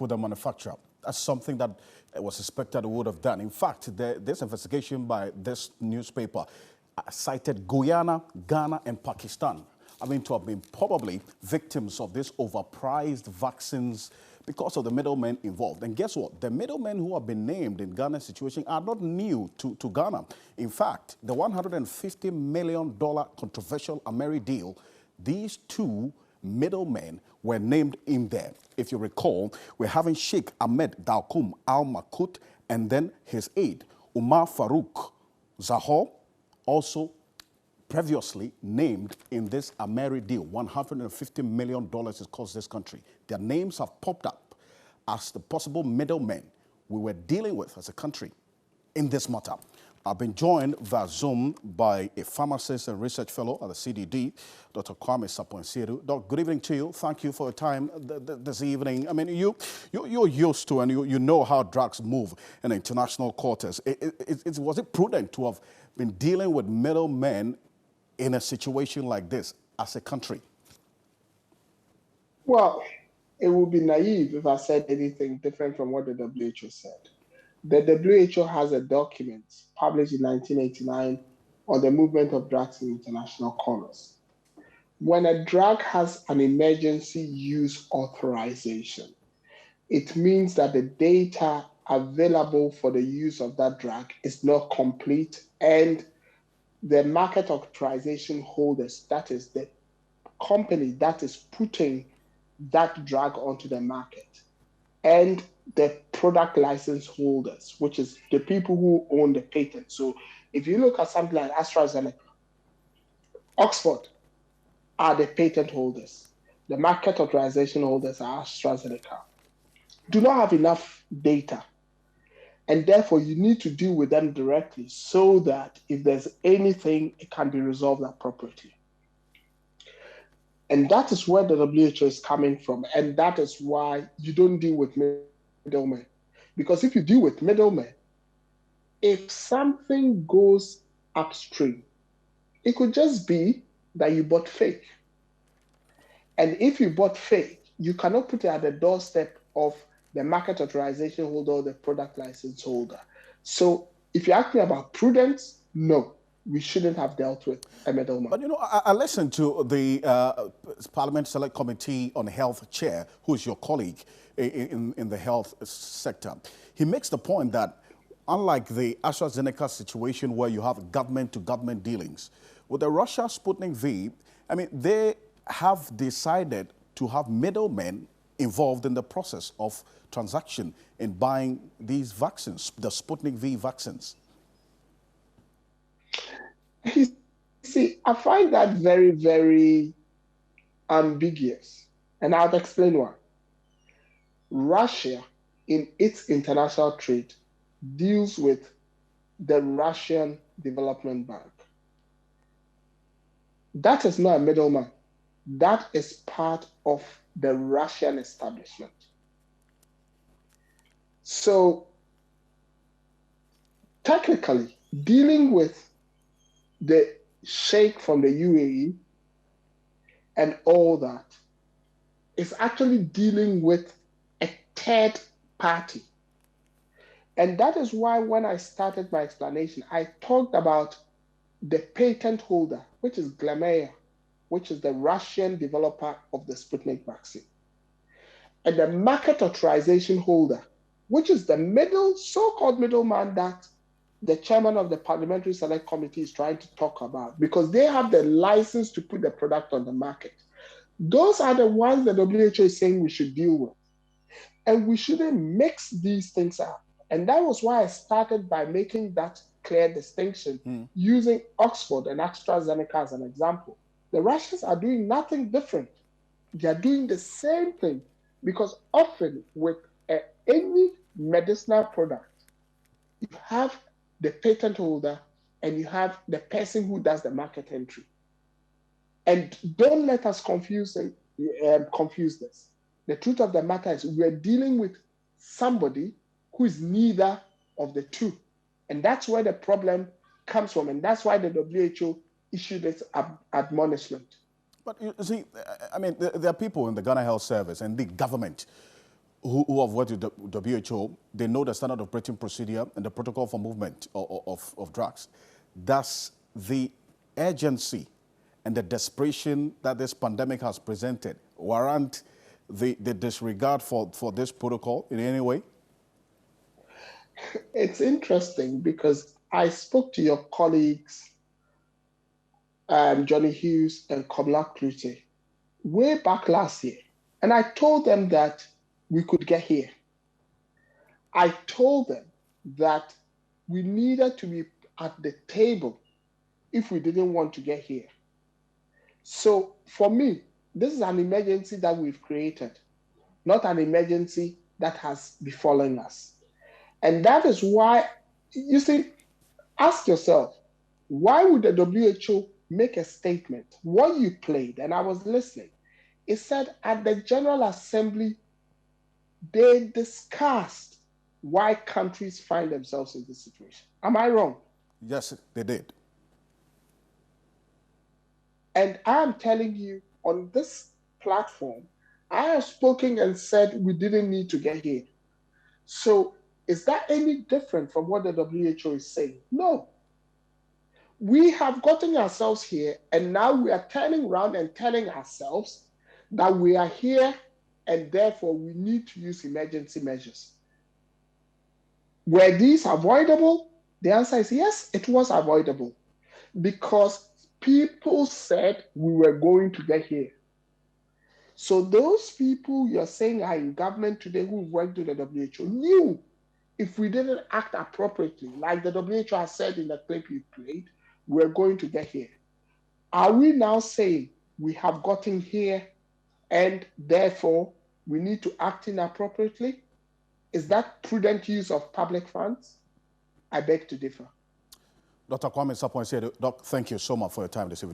with the manufacturer. That's something that was suspected would have done. In fact, this investigation by this newspaper cited Guyana, Ghana, and Pakistan having to have been probably victims of these overpriced vaccines because of the middlemen involved. And guess what? The middlemen who have been named in Ghana's situation are not new to Ghana. In fact, the $150 million controversial Ameri deal, these two middlemen were named in there. If you recall, we're having Sheikh Ahmed Daukum Al Makut and then his aide, Umar Farouk Zahor, also previously named in this Ameri deal. $150 million it cost this country. Their names have popped up as the possible middlemen we were dealing with as a country in this matter. I've been joined via Zoom by a pharmacist and research fellow at the CDD, Dr. Kwame Sapon-Siedu. Doc, good evening to you. Thank you for your time this evening. I mean, you're used to and you know how drugs move in international quarters. Was it prudent to have been dealing with middlemen in a situation like this as a country? Well, it would be naive if I said anything different from what the WHO said. The WHO has a document published in 1989 on the movement of drugs in international commerce. When a drug has an emergency use authorization, it means that the data available for the use of that drug is not complete, and the market authorization holders, that is the company that is putting that drug onto the market, and the product license holders, which is the people who own the patent. So if you look at something like AstraZeneca, Oxford are the patent holders. The market authorization holders are AstraZeneca. Do not have enough data. And therefore, you need to deal with them directly so that if there's anything, it can be resolved appropriately. And that is where the WHO is coming from. And that is why you don't deal with middlemen. Because if you deal with middlemen, if something goes upstream, it could just be that you bought fake. And if you bought fake, you cannot put it at the doorstep of the market authorization holder or the product license holder. So if you ask me about prudence, no, we shouldn't have dealt with a middleman. But you know, I listened to the Parliament Select Committee on Health chair, who is your colleague in the health sector. He makes the point that unlike the AstraZeneca situation where you have government-to-government dealings, with the Russia Sputnik V, I mean, they have decided to have middlemen involved in the process of transaction in buying these vaccines, the Sputnik V vaccines. You see, I find that very, very ambiguous, and I'll explain why. Russia, in its international trade, deals with the Russian Development Bank. That is not a middleman. That is part of the Russian establishment. So, technically, dealing with the sheikh from the UAE and all that is actually dealing with a third party. And that is why when I started my explanation, I talked about the patent holder, which is Glameya, which is the Russian developer of the Sputnik vaccine, and the market authorization holder, which is the so-called middleman that the chairman of the Parliamentary Select Committee is trying to talk about, because they have the license to put the product on the market. Those are the ones the WHO is saying we should deal with. And we shouldn't mix these things up. And that was why I started by making that clear distinction, using Oxford and AstraZeneca as an example. The Russians are doing nothing different. They are doing the same thing, because often with any medicinal product, you have the patent holder and you have the person who does the market entry. And don't let us confuse this. The truth of the matter is we're dealing with somebody who is neither of the two. And that's where the problem comes from. And that's why the WHO issued its admonishment. But you see, I mean, there are people in the Ghana Health Service and the government who have worked with the WHO, they know the standard operating procedure and the protocol for movement of drugs. Does the urgency and the desperation that this pandemic has presented warrant the disregard for this protocol in any way? It's interesting because I spoke to your colleagues, Johnny Hughes and Kamla Klute, way back last year. And I told them that we could get here. I told them that we needed to be at the table if we didn't want to get here. So for me, this is an emergency that we've created, not an emergency that has befallen us. And that is why, you see, ask yourself, why would the WHO make a statement? What you played, and I was listening, it said at the General Assembly, they discussed why countries find themselves in this situation. Am I wrong? Yes, they did. And I'm telling you, on this platform, I have spoken and said we didn't need to get here. So is that any different from what the WHO is saying? No. We have gotten ourselves here, and now we are turning around and telling ourselves that we are here, and therefore we need to use emergency measures. Were these avoidable? The answer is yes, it was avoidable, because people said we were going to get here. So those people you're saying are in government today who worked with the WHO knew if we didn't act appropriately, like the WHO has said in the clip you played, we're going to get here. Are we now saying we have gotten here and therefore we need to act inappropriately? Is that prudent use of public funds? I beg to differ. Dr. Kwame Sapon said, Doc, thank you so much for your time this evening.